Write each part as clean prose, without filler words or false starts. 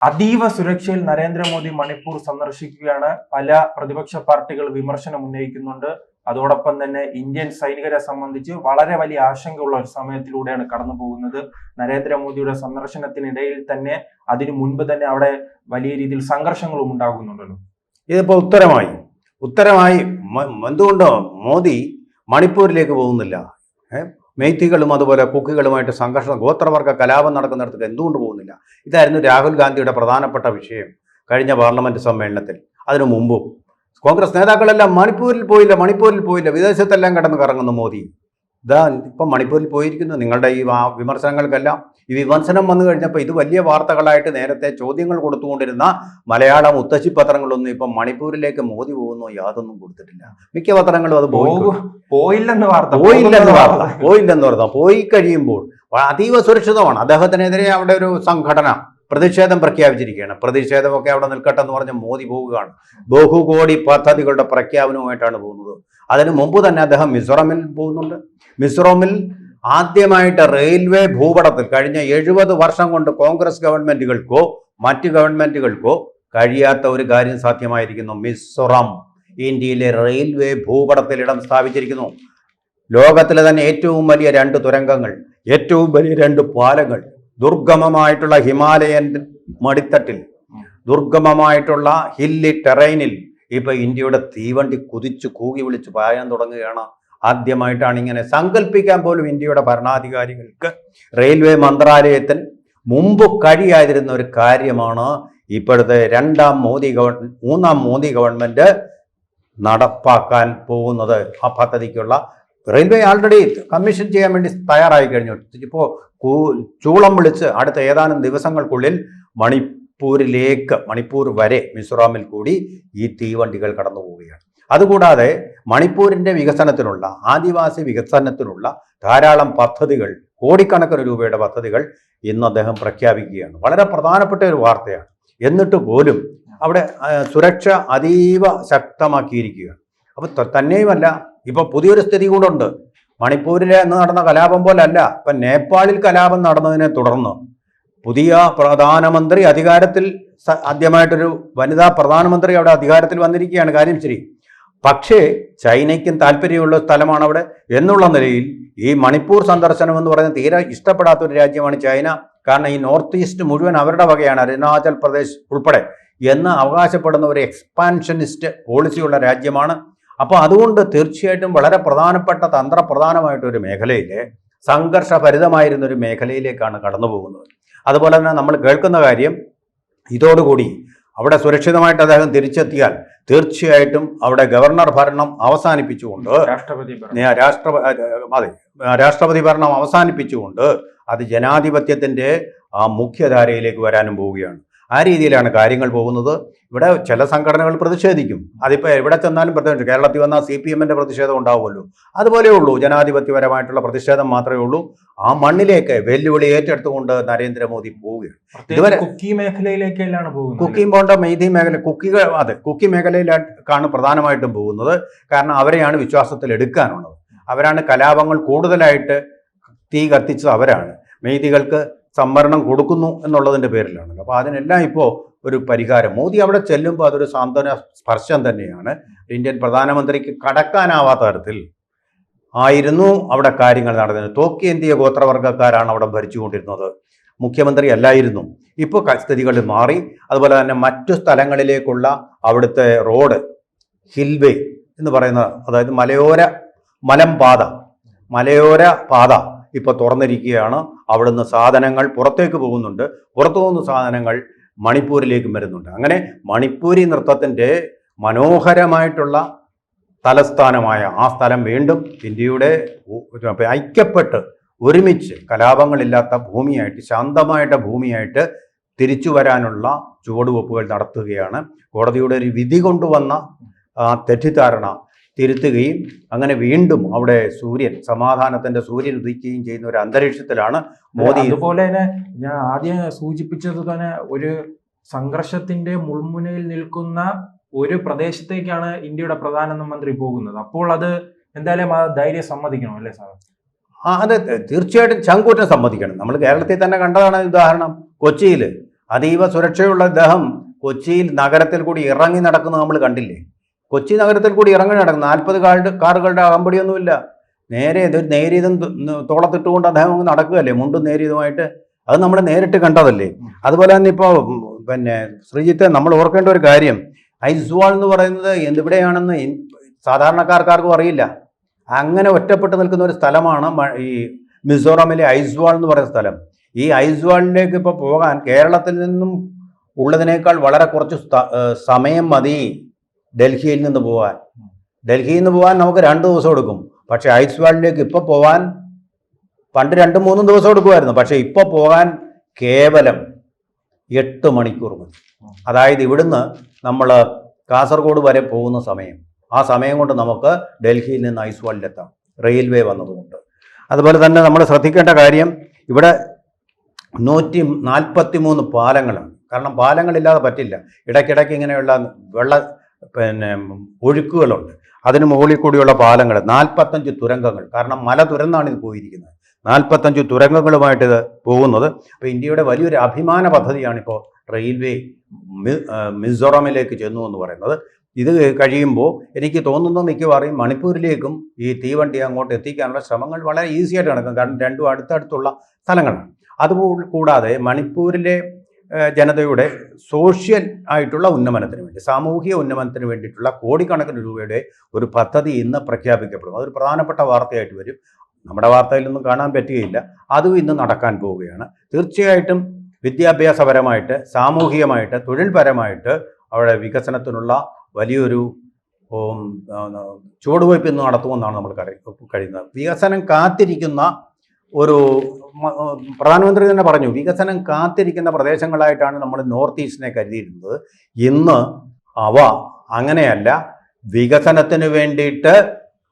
അതീവ സുരക്ഷയിൽ നരേന്ദ്രമോദി മണിപ്പൂർ സന്ദർശിക്കുകയാണ്. പല പ്രതിപക്ഷ പാർട്ടികൾ വിമർശനം ഉന്നയിക്കുന്നുണ്ട്. അതോടൊപ്പം തന്നെ ഇന്ത്യൻ സൈനികരെ സംബന്ധിച്ച് വളരെ വലിയ ആശങ്കയുള്ള ഒരു സമയത്തിലൂടെയാണ് കടന്നു പോകുന്നത്. നരേന്ദ്രമോദിയുടെ സന്ദർശനത്തിനിടയിൽ തന്നെ അതിനു മുൻപ് തന്നെ അവിടെ വലിയ രീതിയിൽ സംഘർഷങ്ങളും ഉണ്ടാകുന്നുണ്ടല്ലോ. ഇതിപ്പോൾ ഉത്തരമായി എന്തുകൊണ്ട് മോദി മണിപ്പൂരിലേക്ക് പോകുന്നില്ല? മെയ്ത്തികളും അതുപോലെ കുക്കികളുമായിട്ട് സംഘർഷം, ഗോത്രവർഗ കലാപം നടക്കുന്നിടത്തേക്ക് എന്തുകൊണ്ട് പോകുന്നില്ല? ഇതായിരുന്നു രാഹുൽ ഗാന്ധിയുടെ പ്രധാനപ്പെട്ട വിഷയം കഴിഞ്ഞ പാർലമെന്റ് സമ്മേളനത്തിൽ. അതിനു മുമ്പും കോൺഗ്രസ് നേതാക്കളെല്ലാം മണിപ്പൂരിൽ പോയില്ല, വിദേശത്തെല്ലാം കിടന്ന് കറങ്ങുന്നു മോദി. ഇതാ ഇപ്പം മണിപ്പൂരിൽ പോയിരിക്കുന്നു. നിങ്ങളുടെ ഈ വിമർശനങ്ങൾക്കെല്ലാം ഈ വിമർശനം വന്നു കഴിഞ്ഞപ്പോൾ ഇത് വലിയ വാർത്തകളായിട്ട് നേരത്തെ ചോദ്യങ്ങൾ കൊടുത്തുകൊണ്ടിരുന്ന മലയാള മുത്തശ്ശി പത്രങ്ങളൊന്നും ഇപ്പം മണിപ്പൂരിലേക്ക് മോദി പോകുന്നു യാതൊന്നും കൊടുത്തിട്ടില്ല. മിക്ക പത്രങ്ങളും അത് പോയില്ലെന്ന് വാർത്ത പോയി കഴിയുമ്പോൾ അതീവ സുരക്ഷിതമാണ്. അദ്ദേഹത്തിനെതിരെ അവിടെ ഒരു സംഘടന പ്രതിഷേധം പ്രഖ്യാപിച്ചിരിക്കുകയാണ്. പ്രതിഷേധമൊക്കെ അവിടെ നിൽക്കട്ടെ എന്ന് പറഞ്ഞ് മോദി പോവുകയാണ്. ബഹുകോടി പദ്ധതികളുടെ പ്രഖ്യാപനവുമായിട്ടാണ് പോകുന്നത്. അതിനു മുമ്പ് തന്നെ അദ്ദേഹം മിസോറാമിൽ പോകുന്നുണ്ട്. മിസോറാമിൽ ആദ്യമായിട്ട് റെയിൽവേ ഭൂപടത്തിൽ കഴിഞ്ഞ 70 വർഷം കൊണ്ട് കോൺഗ്രസ് ഗവൺമെന്റുകൾക്കോ മറ്റ് ഗവൺമെന്റുകൾക്കോ കഴിയാത്ത ഒരു കാര്യം സാധ്യമായിരിക്കുന്നു. മിസോറാം ഇന്ത്യയിലെ റെയിൽവേ ഭൂപടത്തിൽ ഇടം സ്ഥാപിച്ചിരിക്കുന്നു. ലോകത്തിലെ തന്നെ ഏറ്റവും വലിയ 2 തുരങ്കങ്ങൾ, ഏറ്റവും വലിയ 2 പാലങ്ങൾ, ദുർഗമമായിട്ടുള്ള ഹിമാലയൻ മടിത്തട്ടിൽ, ദുർഗമമായിട്ടുള്ള ഹില്ലി ടെറൈനിൽ ഇപ്പൊ ഇന്ത്യയുടെ തീവണ്ടി കുതിച്ചു കൂകി വിളിച്ച് പായാൻ തുടങ്ങുകയാണ്. ആദ്യമായിട്ടാണ് ഇങ്ങനെ സങ്കല്പിക്കാൻ പോലും ഇന്ത്യയുടെ ഭരണാധികാരികൾക്ക്, റെയിൽവേ മന്ത്രാലയത്തിന് മുമ്പ് കഴിയാതിരുന്ന ഒരു കാര്യമാണ് ഇപ്പോഴത്തെ മൂന്നാം മോദി ഗവൺമെന്റ് നടപ്പാക്കാൻ പോകുന്നത്. ആ പദ്ധതിക്കുള്ള റെയിൽവേ ആൾറെഡി കമ്മീഷൻ ചെയ്യാൻ വേണ്ടി തയ്യാറായി കഴിഞ്ഞു. ഇപ്പോൾ ചൂളം വിളിച്ച് അടുത്ത ഏതാനും ദിവസങ്ങൾക്കുള്ളിൽ മണിപ്പൂർ വരെ മിസോറാമിൽ കൂടി ഈ തീവണ്ടികൾ കടന്നു പോവുകയാണ്. അതുകൂടാതെ മണിപ്പൂരിന്റെ വികസനത്തിനുള്ള, ആദിവാസി വികസനത്തിനുള്ള ധാരാളം പദ്ധതികൾ, കോടിക്കണക്കിന് രൂപയുടെ പദ്ധതികൾ ഇന്ന് അദ്ദേഹം പ്രഖ്യാപിക്കുകയാണ്. വളരെ പ്രധാനപ്പെട്ട ഒരു വാർത്തയാണ്. എന്നിട്ട് പോലും അവിടെ സുരക്ഷ അതീവ ശക്തമാക്കിയിരിക്കുകയാണ്. അപ്പൊ തന്നെയുമല്ല, ഇപ്പൊ പുതിയൊരു സ്ഥിതി കൂടെ. മണിപ്പൂരിലെ അന്ന് നടന്ന കലാപം പോലല്ല, ഇപ്പൊ നേപ്പാളിൽ കലാപം നടന്നതിനെ തുടർന്ന് പുതിയ പ്രധാനമന്ത്രി ആദ്യമായിട്ടൊരു വനിതാ പ്രധാനമന്ത്രി അവിടെ അധികാരത്തിൽ വന്നിരിക്കുകയാണ്. കാര്യം ശരി. പക്ഷേ ചൈനയ്ക്കും താല്പര്യമുള്ള സ്ഥലമാണ് അവിടെ എന്നുള്ള നിലയിൽ ഈ മണിപ്പൂർ സന്ദർശനം എന്ന് പറയുന്നത് തീരെ ഇഷ്ടപ്പെടാത്ത ഒരു രാജ്യമാണ് ചൈന. കാരണം ഈ നോർത്ത് ഈസ്റ്റ് മുഴുവൻ അവരുടെ വകയാണ്, അരുണാചൽ പ്രദേശ് ഉൾപ്പെടെ എന്ന് അവകാശപ്പെടുന്ന ഒരു എക്സ്പാൻഷനിസ്റ്റ് പോളിസിയുള്ള രാജ്യമാണ്. അപ്പോൾ അതുകൊണ്ട് തീർച്ചയായിട്ടും വളരെ പ്രധാനപ്പെട്ട തന്ത്രപ്രധാനമായിട്ടൊരു മേഖലയിലെ, സംഘർഷഭരിതമായിരുന്നൊരു മേഖലയിലേക്കാണ് കടന്നു പോകുന്നത്. അതുപോലെ തന്നെ നമ്മൾ കേൾക്കുന്ന കാര്യം, ഇതോടുകൂടി അവിടെ സുരക്ഷിതമായിട്ട് അദ്ദേഹം തിരിച്ചെത്തിയാൽ തീർച്ചയായിട്ടും അവിടെ ഗവർണർ ഭരണം അവസാനിപ്പിച്ചുകൊണ്ട്, രാഷ്ട്രപതി ഭരണം അവസാനിപ്പിച്ചുകൊണ്ട് അത് ജനാധിപത്യത്തിന്റെ ആ മുഖ്യധാരയിലേക്ക് വരാനും പോവുകയാണ്. ആ രീതിയിലാണ് കാര്യങ്ങൾ പോകുന്നത്. ഇവിടെ ചില സംഘടനകൾ പ്രതിഷേധിക്കും. അതിപ്പോൾ എവിടെ ചെന്നാലും പ്രതിഷേധിക്കും. കേരളത്തിൽ വന്നാൽ CPM-ന്റെ പ്രതിഷേധം ഉണ്ടാവുമല്ലോ. അതുപോലെയുള്ളൂ, ജനാധിപത്യപരമായിട്ടുള്ള പ്രതിഷേധം മാത്രമേ ഉള്ളൂ. ആ മണ്ണിലേക്ക് വെല്ലുവിളി ഏറ്റെടുത്തുകൊണ്ട് നരേന്ദ്രമോദി പോവുകയാണ്. ഇതുവരെ കുക്കി മേഖലയിലേക്കെല്ലാം പോകുന്നത്. കുക്കിയും പോണ്ട മെയ്തി മേഖല, കുക്കി മേഖലയിലേക്കാണ് പ്രധാനമായിട്ടും പോകുന്നത്. കാരണം അവരെയാണ് വിശ്വാസത്തിൽ എടുക്കാനുള്ളത്. അവരാണ് കലാപങ്ങൾ കൂടുതലായിട്ട് തീ കത്തിച്ചത് അവരാണ്. മെയ്തികൾക്ക് സംവരണം കൊടുക്കുന്നു എന്നുള്ളതിൻ്റെ പേരിലാണ്. അപ്പോൾ അതിനെല്ലാം ഇപ്പോൾ ഒരു പരിഹാരം. മോദി അവിടെ ചെല്ലുമ്പോൾ അതൊരു സാന്ത്വന സ്പർശം തന്നെയാണ്. ഇന്ത്യൻ പ്രധാനമന്ത്രിക്ക് കടക്കാനാവാത്ത തരത്തിൽ ആയിരുന്നു അവിടെ കാര്യങ്ങൾ നടന്നത്. തോക്കിയേന്തിയ ഗോത്രവർഗ്ഗക്കാരാണ് അവിടെ ഭരിച്ചുകൊണ്ടിരുന്നത്, മുഖ്യമന്ത്രി അല്ലായിരുന്നു. ഇപ്പോൾ സ്ഥിതികൾ മാറി. അതുപോലെ തന്നെ മറ്റു സ്ഥലങ്ങളിലേക്കുള്ള അവിടുത്തെ റോഡ്, ഹിൽവേ എന്ന് പറയുന്ന, അതായത് മലയോര പാത ഇപ്പോൾ തുറന്നിരിക്കുകയാണ്. അവിടുന്ന് സാധനങ്ങൾ പുറത്തേക്ക് പോകുന്നുണ്ട്. പുറത്തുനിന്ന് സാധനങ്ങൾ മണിപ്പൂരിലേക്കും വരുന്നുണ്ട്. അങ്ങനെ മണിപ്പൂരി നൃത്തത്തിൻ്റെ മനോഹരമായിട്ടുള്ള തലസ്ഥാനമായ ആ സ്ഥലം വീണ്ടും ഇന്ത്യയുടെ ഐക്യപ്പെട്ട് ഒരുമിച്ച് കലാപങ്ങളില്ലാത്ത ഭൂമിയായിട്ട്, ശാന്തമായിട്ട് ഭൂമിയായിട്ട് തിരിച്ചു വരാനുള്ള ചുവടുവെപ്പുകൾ നടത്തുകയാണ്. കോടതിയുടെ ഒരു വിധി കൊണ്ടുവന്ന തെറ്റിദ്ധാരണ തിരുത്തുകയും അങ്ങനെ വീണ്ടും അവിടെ സമാധാനത്തിന്റെ സൂര്യൻ ഉദിക്കുകയും ചെയ്യുന്ന ഒരു അന്തരീക്ഷത്തിലാണ് മോദി. അതുപോലെ തന്നെ ഞാൻ ആദ്യം സൂചിപ്പിച്ചത് തന്നെ, ഒരു സംഘർഷത്തിന്റെ മുൾമുനയിൽ നിൽക്കുന്ന ഒരു പ്രദേശത്തേക്കാണ് ഇന്ത്യയുടെ പ്രധാനമന്ത്രി പോകുന്നത്. അപ്പോൾ അത് എന്തായാലും ആ ധൈര്യം സമ്മതിക്കണം അല്ലേ സാർ? അതെ, തീർച്ചയായിട്ടും ചങ്കൂറ്റം സമ്മതിക്കണം. നമ്മൾ കേരളത്തിൽ തന്നെ കണ്ടതാണ് ഉദാഹരണം. കൊച്ചിയിൽ അതീവ സുരക്ഷയുള്ള ഇദ്ദേഹം കൊച്ചിയിൽ നഗരത്തിൽ കൂടി ഇറങ്ങി നടക്കുന്നത് നമ്മൾ കണ്ടില്ലേ? കൊച്ചി നഗരത്തിൽ കൂടി ഇറങ്ങി നടക്കുന്നു. 40 കാറുകളുടെ അകമ്പടിയൊന്നുമില്ല. നേരെ ഇത് നേരിയതും തോളത്തിട്ടുകൊണ്ട് അദ്ദേഹം അങ്ങ് നടക്കുകയല്ലേ, മുണ്ടും നേരിയതുമായിട്ട്. അത് നമ്മൾ നേരിട്ട് കണ്ടതല്ലേ. അതുപോലെ തന്നെ ഇപ്പോൾ പിന്നെ ശ്രീജിത്തെ, നമ്മൾ ഓർക്കേണ്ട ഒരു കാര്യം, ഐസ്വാൾ എന്ന് പറയുന്നത് എന്തിവിടെയാണെന്ന് സാധാരണക്കാർക്കാർക്കും അറിയില്ല. അങ്ങനെ ഒറ്റപ്പെട്ട് നിൽക്കുന്ന ഒരു സ്ഥലമാണ് ഈ മിസോറാമിലെ ഐസ്വാൾ എന്ന് പറയുന്ന സ്ഥലം. ഈ ഐസ്വാളിലേക്ക് ഇപ്പോൾ പോകാൻ കേരളത്തിൽ നിന്നും ഉള്ളതിനേക്കാൾ വളരെ കുറച്ച് സമയം മതി ഡൽഹിയിൽ നിന്ന് പോകാൻ. ഡൽഹിയിൽ നിന്ന് പോകാൻ നമുക്ക് 2 ദിവസം എടുക്കും. പക്ഷേ ഐസ്വാളിലേക്ക് ഇപ്പോൾ പോകാൻ പണ്ട് 2-3 ദിവസം എടുക്കുമായിരുന്നു. പക്ഷേ ഇപ്പോൾ പോകാൻ കേവലം 8 മണിക്കൂർ മതി. അതായത് ഇവിടുന്ന് നമ്മൾ കാസർഗോഡ് വരെ പോകുന്ന സമയം, ആ സമയം കൊണ്ട് നമുക്ക് ഡൽഹിയിൽ നിന്ന് ഐസ്വാളിലെത്താം, റെയിൽവേ വന്നതുകൊണ്ട്. അതുപോലെ തന്നെ നമ്മൾ ശ്രദ്ധിക്കേണ്ട കാര്യം, ഇവിടെ 143 പാലങ്ങളാണ്. കാരണം പാലങ്ങളില്ലാതെ പറ്റില്ല. ഇടയ്ക്കിടയ്ക്ക് ഇങ്ങനെയുള്ള ഒഴുക്കുകളുണ്ട്. അതിന് മുകളിൽ കൂടിയുള്ള പാലങ്ങൾ, 45 തുരങ്കങ്ങൾ. കാരണം മല തുരന്നാണ് ഇത് പോയിരിക്കുന്നത്. 45 തുരങ്കങ്ങളുമായിട്ട് ഇത് പോകുന്നത്. അപ്പോൾ ഇന്ത്യയുടെ വലിയൊരു അഭിമാന പദ്ധതിയാണ് ഇപ്പോൾ റെയിൽവേ മിസോറാമിലേക്ക് ചെന്നു എന്ന് പറയുന്നത്. ഇത് കഴിയുമ്പോൾ എനിക്ക് തോന്നുന്നത് മിക്കവാറും മണിപ്പൂരിലേക്കും ഈ തീവണ്ടി അങ്ങോട്ട് എത്തിക്കാനുള്ള ശ്രമങ്ങൾ വളരെ ഈസി ആയിട്ട് നടക്കും. കാരണം രണ്ടും അടുത്തടുത്തുള്ള സ്ഥലങ്ങളാണ്. അതുകൂടാതെ മണിപ്പൂരിലെ ജനതയുടെ സോഷ്യൽ ആയിട്ടുള്ള ഉന്നമനത്തിന് വേണ്ടി, സാമൂഹിക ഉന്നമനത്തിന് വേണ്ടിയിട്ടുള്ള കോടിക്കണക്കിന് രൂപയുടെ ഒരു പദ്ധതി ഇന്ന് പ്രഖ്യാപിക്കപ്പെടും. അതൊരു പ്രധാനപ്പെട്ട വാർത്തയായിട്ട് വരും. നമ്മുടെ വാർത്തയിലൊന്നും കാണാൻ പറ്റുകയില്ല. അതും ഇന്ന് നടക്കാൻ പോവുകയാണ്. തീർച്ചയായിട്ടും വിദ്യാഭ്യാസപരമായിട്ട്, സാമൂഹികമായിട്ട്, തൊഴിൽപരമായിട്ട് അവിടെ വികസനത്തിനുള്ള വലിയൊരു ചുവടുവയ്പ് ഇന്ന് നടത്തുമെന്നാണ് നമ്മൾ കഴിയുന്നത്. വികസനം കാത്തിരിക്കുന്ന ഒരു പ്രധാനമന്ത്രി തന്നെ പറഞ്ഞു, വികസനം കാത്തിരിക്കുന്ന പ്രദേശങ്ങളായിട്ടാണ് നമ്മൾ നോർത്ത് ഈസ്റ്റിനെ കരുതിയിരുന്നത്. ഇന്ന് അവ അങ്ങനെയല്ല, വികസനത്തിന് വേണ്ടിയിട്ട്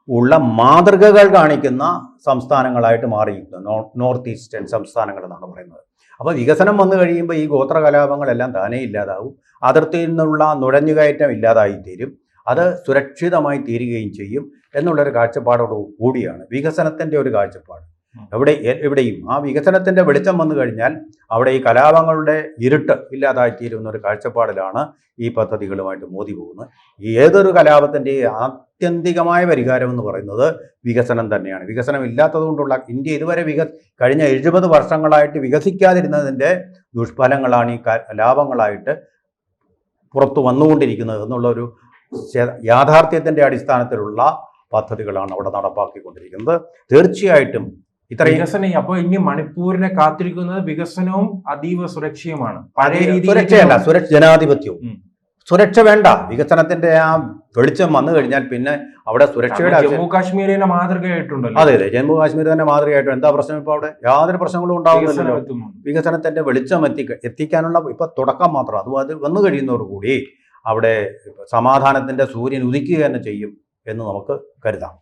ഉള്ള മാതൃകകൾ കാണിക്കുന്ന സംസ്ഥാനങ്ങളായിട്ട് മാറിയിരിക്കുന്നു നോർത്ത് ഈസ്റ്റേൺ സംസ്ഥാനങ്ങൾ എന്നാണ് പറയുന്നത്. അപ്പോൾ വികസനം വന്നു കഴിയുമ്പോൾ ഈ ഗോത്ര കലാപങ്ങളെല്ലാം താനേ ഇല്ലാതാവും. അതിർത്തിയിൽ നിന്നുള്ള നുഴഞ്ഞുകയറ്റം ഇല്ലാതായിത്തീരും. അത് സുരക്ഷിതമായി തീരുകയും ചെയ്യും എന്നുള്ളൊരു കാഴ്ചപ്പാടോട് കൂടിയാണ് വികസനത്തിൻ്റെ ഒരു കാഴ്ചപ്പാട്. എവിടെയും ആ വികസനത്തിൻ്റെ വെളിച്ചം വന്നു കഴിഞ്ഞാൽ അവിടെ ഈ കലാപങ്ങളുടെ ഇരുട്ട് ഇല്ലാതായിത്തീരുന്ന ഒരു കാഴ്ചപ്പാടിലാണ് ഈ പദ്ധതികളുമായിട്ട് മോദി പോകുന്നത്. ഏതൊരു കലാപത്തിൻ്റെ ആത്യന്തികമായ പരിഹാരം എന്ന് പറയുന്നത് വികസനം തന്നെയാണ്. വികസനം ഇല്ലാത്തതുകൊണ്ടുള്ള ഇന്ത്യ ഇതുവരെ കഴിഞ്ഞ 70 വർഷങ്ങളായിട്ട് വികസിക്കാതിരുന്നതിൻ്റെ ദുഷ്ഫലങ്ങളാണ് ഈ കലാപങ്ങളായിട്ട് പുറത്തു വന്നുകൊണ്ടിരിക്കുന്നത് എന്നുള്ളൊരു യാഥാർത്ഥ്യത്തിൻ്റെ അടിസ്ഥാനത്തിലുള്ള പദ്ധതികളാണ് അവിടെ നടപ്പാക്കിക്കൊണ്ടിരിക്കുന്നത്. തീർച്ചയായിട്ടും വികസനം. അപ്പോൾ ഇനി മണിപ്പൂരിനെ കാത്തിരിക്കുന്നത് വികസനവും അതീവ സുരക്ഷയുമാണ്. സുരക്ഷയല്ല, ജനാധിപത്യവും. സുരക്ഷ വേണ്ട, വികസനത്തിന്റെ ആ വെളിച്ചം വന്നു കഴിഞ്ഞാൽ പിന്നെ അവിടെ സുരക്ഷയുടെ ജമ്മു കാശ്മീർ തന്നെ മാതൃകയായിട്ടുണ്ടല്ലോ. അതെ, ജമ്മു കാശ്മീർ തന്നെ മാതൃകയായിട്ട്. എന്താ പ്രശ്നം? ഇപ്പോൾ അവിടെ യാതൊരു പ്രശ്നങ്ങളും ഉണ്ടാകുന്നില്ലല്ലോ. വികസനത്തിന്റെ വെളിച്ചം എത്തിക്കാനുള്ള ഇപ്പൊ തുടക്കം മാത്രം. അത് വന്നു കഴിയുന്നതോടുകൂടി അവിടെ സമാധാനത്തിന്റെ സൂര്യൻ ഉദിക്കുക തന്നെ ചെയ്യും എന്ന് നമുക്ക് കരുതാം.